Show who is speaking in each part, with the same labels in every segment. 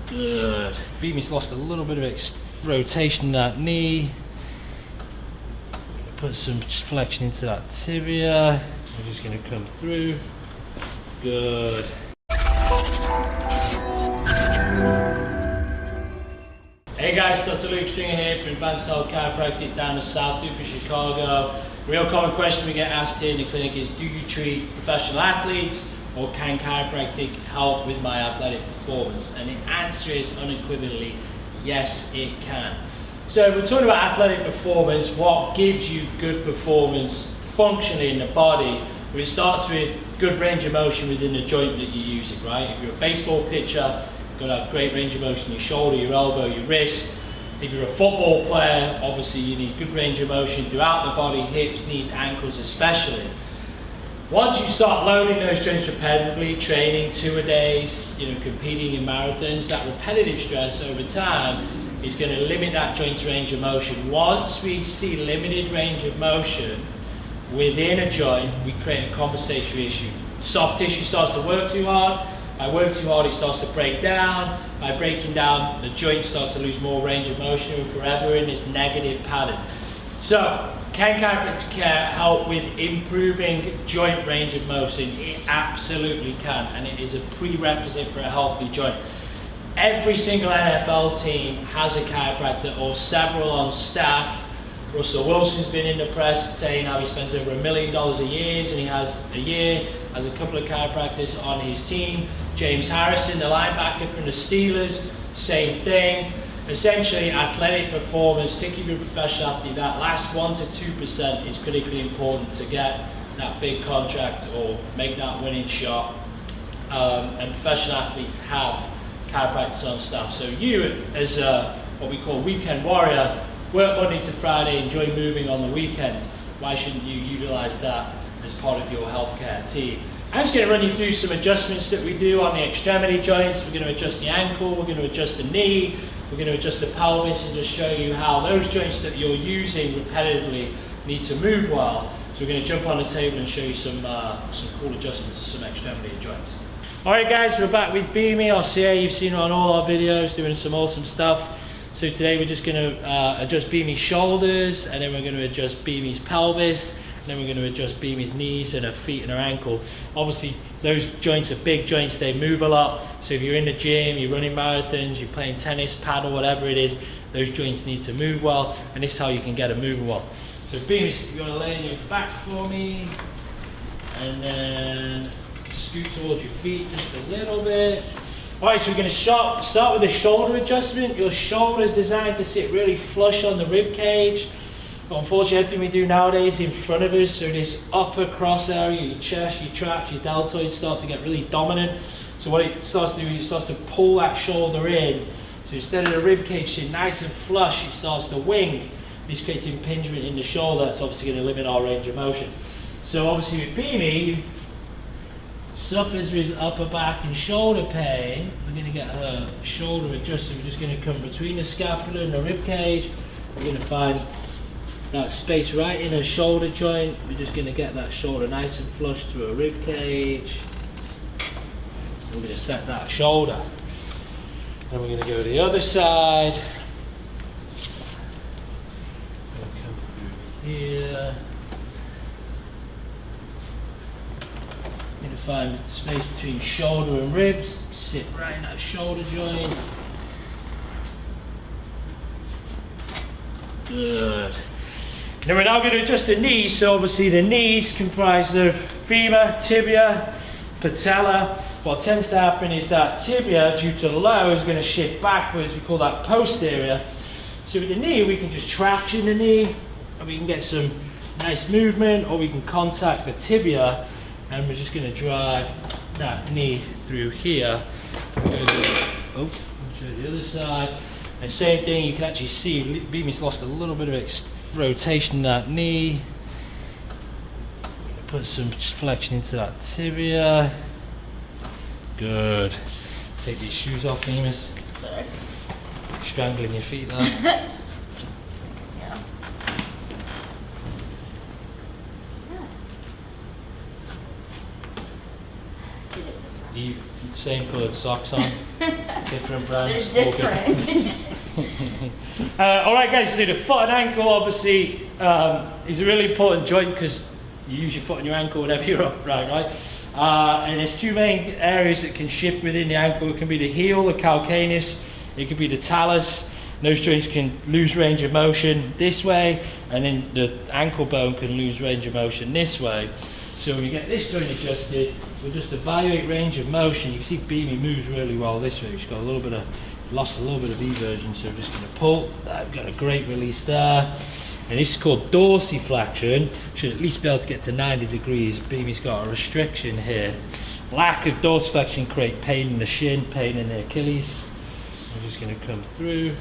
Speaker 1: Good. Beamy's lost a little bit of rotation in that knee. Put some flexion into that tibia. We're just going to come through. Good. Hey guys, Dr. Loop Stringer here from Advanced Health Chiropractic down the South Loop of Chicago. Real common question we get asked here in the clinic is, do you treat professional athletes, or can chiropractic help with my athletic performance? And the answer is unequivocally, yes it can. So we're talking about athletic performance, what gives you good performance functionally in the body. Well, it starts with good range of motion within the joint that you're using, right? If you're a baseball pitcher, you've got to have great range of motion in your shoulder, your elbow, your wrist. If you're a football player, obviously you need good range of motion throughout the body, hips, knees, ankles especially. Once you start loading those joints repetitively, training 2 a days, competing in marathons, that repetitive stress over time is going to limit that joint's range of motion. Once we see limited range of motion within a joint, we create a compensatory issue. Soft tissue starts to work too hard. By working too hard, it starts to break down. By breaking down, the joint starts to lose more range of motion, and we're forever in this negative pattern. So, can chiropractic care help with improving joint range of motion? It absolutely can, and it is a prerequisite for a healthy joint. Every single NFL team has a chiropractor or several on staff. Russell Wilson's been in the press saying how he spends over $1 million a year, and he has a couple of chiropractors on his team. James Harrison, the linebacker from the Steelers, same thing. Essentially, athletic performance, particularly if you're a professional athlete, that last 1 to 2% is critically important to get that big contract or make that winning shot. And professional athletes have chiropractors on staff. So you, as what we call weekend warrior, work Monday to Friday, enjoy moving on the weekends. Why shouldn't you utilize that as part of your healthcare team? I'm just going to run you through some adjustments that we do on the extremity joints. We're going to adjust the ankle, we're going to adjust the knee, we're going to adjust the pelvis, and just show you how those joints that you're using repetitively need to move well. So we're going to jump on the table and show you some cool adjustments to some extremity joints. Alright guys, we're back with Beamy, our CA. You've seen her on all our videos doing some awesome stuff. So today we're just going to adjust Beamy's shoulders, and then we're going to adjust Beamy's pelvis, and then we're going to adjust Beamy's knees and her feet and her ankle. Obviously those joints are big joints, they move a lot. So if you're in the gym, you're running marathons, you're playing tennis, paddle, whatever it is, those joints need to move well, and this is how you can get them moving well. So Beamy, you're going to lay on your back for me, and then scoot towards your feet just a little bit. Alright, so we're going to start with a shoulder adjustment. Your shoulder is designed to sit really flush on the rib cage. But unfortunately, everything we do nowadays is in front of us, so this upper cross area, your chest, your traps, your deltoids start to get really dominant. So what it starts to do is it starts to pull that shoulder in. So instead of the rib cage sitting nice and flush, it starts to wing. This creates impingement in the shoulder. That's obviously going to limit our range of motion. So obviously with Beamy, suffers with upper back and shoulder pain. We're going to get her shoulder adjusted. We're just going to come between the scapula and the rib cage. We're going to find that space right in her shoulder joint. We're just going to get that shoulder nice and flush to her rib cage. We're going to set that shoulder. Then we're going to go to the other side. Come through here. Going to find the space between shoulder and ribs, sit right in that shoulder joint. Good. Then we're now going to adjust the knees. So obviously the knees comprised of femur, tibia, patella. What tends to happen is that tibia, due to the low, is going to shift backwards. We call that posterior. So with the knee, we can just traction the knee, and we can get some nice movement, or we can contact the tibia, and we're just going to drive that knee through here. Oh, show the other side. And same thing, you can actually see Beamy's lost a little bit of rotation in that knee. Put some flexion into that tibia. Good. Take these shoes off, Beamus.
Speaker 2: Sorry.
Speaker 1: Strangling your feet there.
Speaker 2: Yeah.
Speaker 1: You same coloured socks on, different brands.
Speaker 2: They're different.
Speaker 1: Alright guys, so the foot and ankle obviously is a really important joint because you use your foot and your ankle whenever you're upright, right? And there's two main areas that can shift within the ankle. It can be the heel, the calcaneus, it could be the talus. Those joints can lose range of motion this way, and then the ankle bone can lose range of motion this way. So when we get this joint adjusted, we'll just evaluate range of motion. You can see Beamy moves really well this way. She's got lost a little bit of eversion, so we're just going to pull. I've got a great release there. And this is called dorsiflexion. Should at least be able to get to 90 degrees. Beamy's got a restriction here. Lack of dorsiflexion create pain in the shin, pain in the Achilles. I'm just going to come through.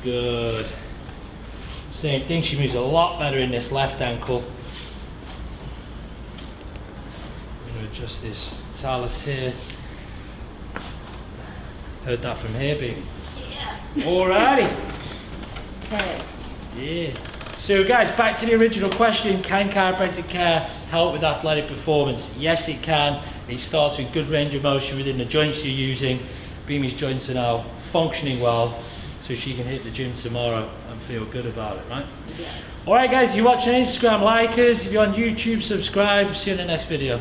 Speaker 1: Good. Same thing, she moves a lot better in this left ankle. I'm going to adjust this talus here. Heard that from here, baby.
Speaker 2: Yeah.
Speaker 1: Alrighty.
Speaker 2: Okay.
Speaker 1: Yeah. So guys, back to the original question, can chiropractic care help with athletic performance? Yes, it can. It starts with good range of motion within the joints you're using. Beamy's joints are now functioning well, so she can hit the gym tomorrow and feel good about it, right?
Speaker 2: Yes.
Speaker 1: Alright guys, if you're watching Instagram, like us. If you're on YouTube, subscribe. See you in the next video.